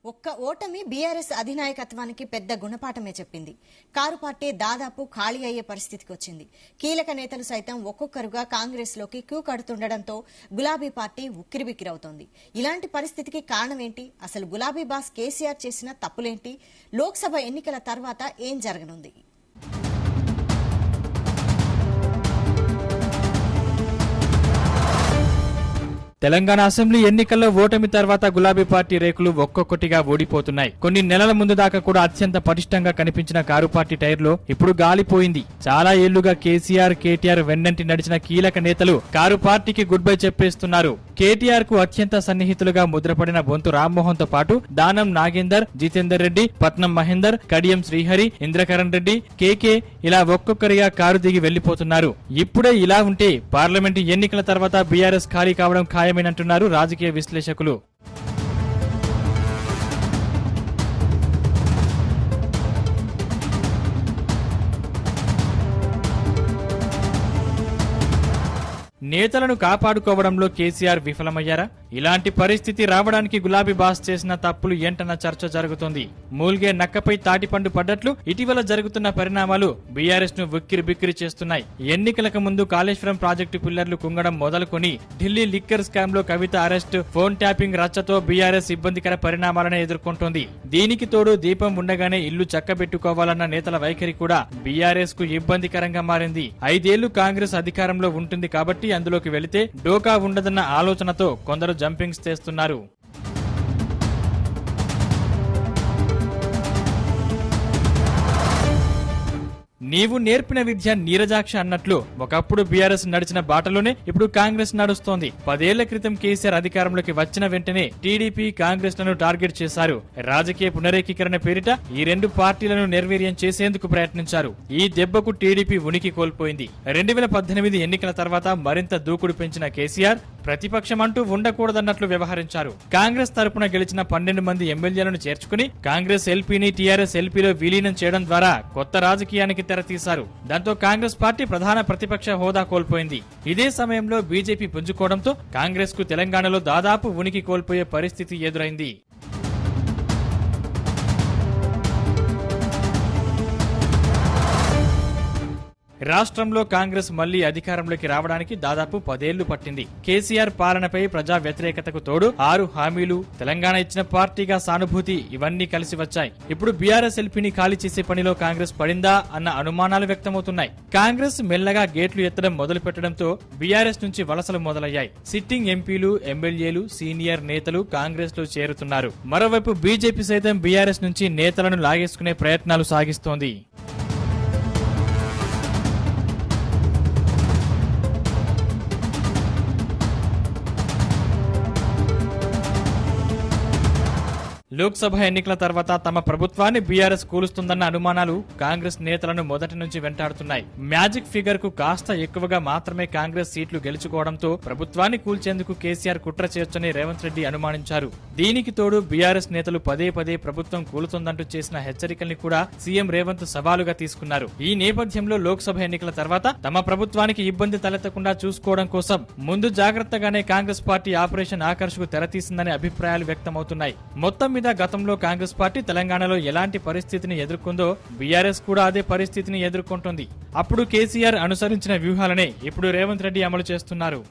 ఒక్క ఓటమి బీఆర్ఎస్ అధినాయకత్వానికి పెద్ద గుణపాఠమే చెప్పింది. కారు పార్టీ దాదాపు ఖాళీ అయ్యే పరిస్థితికి వచ్చింది. కీలక నేతలు సైతం ఒక్కొక్కరుగా కాంగ్రెస్ లోకి క్యూ కడుతుండటంతో గులాబీ పార్టీ ఉక్కిరిబిక్కిరవుతోంది. ఇలాంటి పరిస్థితికి కారణమేంటి? అసలు గులాబీ బాస్ కేసీఆర్ చేసిన తప్పులేంటి? లోక్సభ ఎన్నికల తర్వాత ఏం జరగనుంది? తెలంగాణ అసెంబ్లీ ఎన్నికల్లో ఓటమి తర్వాత గులాబీ పార్టీ రేకులు ఒక్కొక్కటిగా ఓడిపోతున్నాయి. కొన్ని నెలల ముందు దాకా కూడా అత్యంత పటిష్టంగా కనిపించిన కారు పార్టీ టైర్లో ఇప్పుడు గాలిపోయింది. చాలా ఏళ్లుగా కేసీఆర్, కేటీఆర్ వెన్నంటి నడిచిన కీలక నేతలు కారు పార్టీకి గుడ్ బై చెప్పేస్తున్నారు. కేటీఆర్ కు అత్యంత సన్నిహితులుగా ముద్రపడిన బొంతు రామ్మోహన్ తో పాటు దానం నాగేందర్, జితేందర్ రెడ్డి, పట్నం మహేందర్, కడియం శ్రీహరి, ఇంద్రకరణ్ రెడ్డి, కేకే ఇలా ఒక్కొక్కరిగా కారు దిగి వెళ్లిపోతున్నారు. ఇప్పుడే ఇలా ఉంటే పార్లమెంటు ఎన్నికల తర్వాత బీఆర్ఎస్ ఖాళీ కావడం ఖాయమేనంటున్నారు రాజకీయ విశ్లేషకులు. నేతలను కాపాడుకోవడంలో కేసీఆర్ విఫలమయ్యారా? ఇలాంటి పరిస్థితి రావడానికి గులాబీ బాస్ చేసిన తప్పులు ఏంటన్న చర్చ జరుగుతోంది. మూల్గే నక్కపై తాటిపండు పడ్డట్లు ఇటీవల జరుగుతున్న పరిణామాలు బీఆర్ఎస్ ను ఉక్కిరిబిక్కిరి చేస్తున్నాయి. ఎన్నికలకు ముందు కాళేశ్వరం ప్రాజెక్టు పిల్లర్లు కుంగడం మొదలుకొని ఢిల్లీ లిక్కర్ స్కామ్ లో కవిత అరెస్ట్, ఫోన్ ట్యాపింగ్ రచ్చతో బీఆర్ఎస్ ఇబ్బందికర పరిణామాలను ఎదుర్కొంటోంది. దీనికి తోడు దీపం ఉండగానే ఇల్లు చక్కబెట్టుకోవాలన్న నేతల వైఖరి కూడా బీఆర్ఎస్ కు ఇబ్బందికరంగా మారింది. 5 ఏళ్లు కాంగ్రెస్ అధికారంలో ఉంటుంది కాబట్టి అందులోకి వెళితే డోకా ఉండదన్న ఆలోచనతో కొందరు జంపింగ్స్ చేస్తున్నారు. నీవు నేర్పిన విద్య నీరజాక్ష అన్నట్లు ఒకప్పుడు బీఆర్ఎస్ నడిచిన బాటలోనే ఇప్పుడు కాంగ్రెస్ నడుస్తోంది. 10 ఏళ్ల క్రితం కేసీఆర్ అధికారంలోకి వచ్చిన వెంటనే టీడీపీ, కాంగ్రెస్ లను టార్గెట్ చేశారు. రాజకీయ పునరేకీకరణ పేరిట ఈ 2 పార్టీలను నిర్వీర్యం చేసేందుకు ప్రయత్నించారు. ఈ దెబ్బకు టీడీపీ ఉనికి కోల్పోయింది. 2018 ఎన్నికల తర్వాత మరింత దూకుడు పెంచిన కేసీఆర్ ప్రతిపక్షం అంటూ ఉండకూడదన్నట్లు వ్యవహరించారు. కాంగ్రెస్ తరపున గెలిచిన 12 మంది ఎమ్మెల్యేలను చేర్చుకుని కాంగ్రెస్ ఎల్పీని టీఆర్ఎస్ ఎల్పీలో విలీనం చేయడం ద్వారా కొత్త రాజకీయానికి తెరతీశారు. దాంతో కాంగ్రెస్ పార్టీ ప్రధాన ప్రతిపక్ష హోదా కోల్పోయింది. ఇదే సమయంలో బీజేపీ పుంజుకోవడంతో కాంగ్రెస్ కు తెలంగాణలో దాదాపు ఉనికి కోల్పోయే పరిస్థితి ఎదురైంది. రాష్ట్రంలో కాంగ్రెస్ మళ్లీ అధికారంలోకి రావడానికి దాదాపు 10 ఏళ్లు పట్టింది. కేసీఆర్ పాలనపై ప్రజా వ్యతిరేకతకు తోడు 6 హామీలు, తెలంగాణ ఇచ్చిన పార్టీగా సానుభూతి ఇవన్నీ కలిసి వచ్చాయి. ఇప్పుడు బీఆర్ఎస్ ఎల్పీని ఖాళీ చేసే పనిలో కాంగ్రెస్ పడిందా అన్న అనుమానాలు వ్యక్తమవుతున్నాయి. కాంగ్రెస్ మెల్లగా గేట్లు ఎత్తడం మొదలు పెట్టడంతో బీఆర్ఎస్ నుంచి వలసలు మొదలయ్యాయి. సిట్టింగ్ ఎంపీలు, ఎమ్మెల్యేలు, సీనియర్ నేతలు కాంగ్రెస్ లో చేరుతున్నారు. మరోవైపు బీజేపీ సైతం బీఆర్ఎస్ నుంచి నేతలను లాగేసుకునే ప్రయత్నాలు సాగిస్తోంది. లోక్సభ ఎన్నికల తర్వాత తమ ప్రభుత్వాన్ని బీఆర్ఎస్ కూలుస్తుందన్న అనుమానాలు కాంగ్రెస్ నేతలను మొదటి నుంచి వెంటాడుతున్నాయి. మ్యాజిక్ ఫిగర్ కు కాస్త ఎక్కువగా మాత్రమే కాంగ్రెస్ సీట్లు గెలుచుకోవడంతో ప్రభుత్వాన్ని కూల్చేందుకు కేసీఆర్ కుట్ర చేయొచ్చని రేవంత్ రెడ్డి అనుమానించారు. దీనికి తోడు బీఆర్ఎస్ నేతలు పదే ప్రభుత్వం కూలుతుందంటూ చేసిన హెచ్చరికల్ని కూడా సీఎం రేవంత్ సవాలుగా తీసుకున్నారు. ఈ నేపథ్యంలో లోక్సభ ఎన్నికల తర్వాత తమ ప్రభుత్వానికి ఇబ్బంది తలెత్తకుండా చూసుకోవడం కోసం ముందు జాగ్రత్తగానే కాంగ్రెస్ పార్టీ ఆపరేషన్ ఆకర్ష్ కు తెరతీసిందనే అభిప్రాయాలు వ్యక్తమవుతున్నాయి. మొత్తం గతంలో కాంగ్రెస్ పార్టీ తెలంగాణలో ఎలాంటి పరిస్థితిని ఎదుర్కొందో బీఆర్ఎస్ కూడా అదే పరిస్థితిని ఎదుర్కొంటుంది. అప్పుడు కేసీఆర్ అనుసరించిన వ్యూహాలనే ఇప్పుడు రేవంత్ రెడ్డి అమలు చేస్తున్నారు.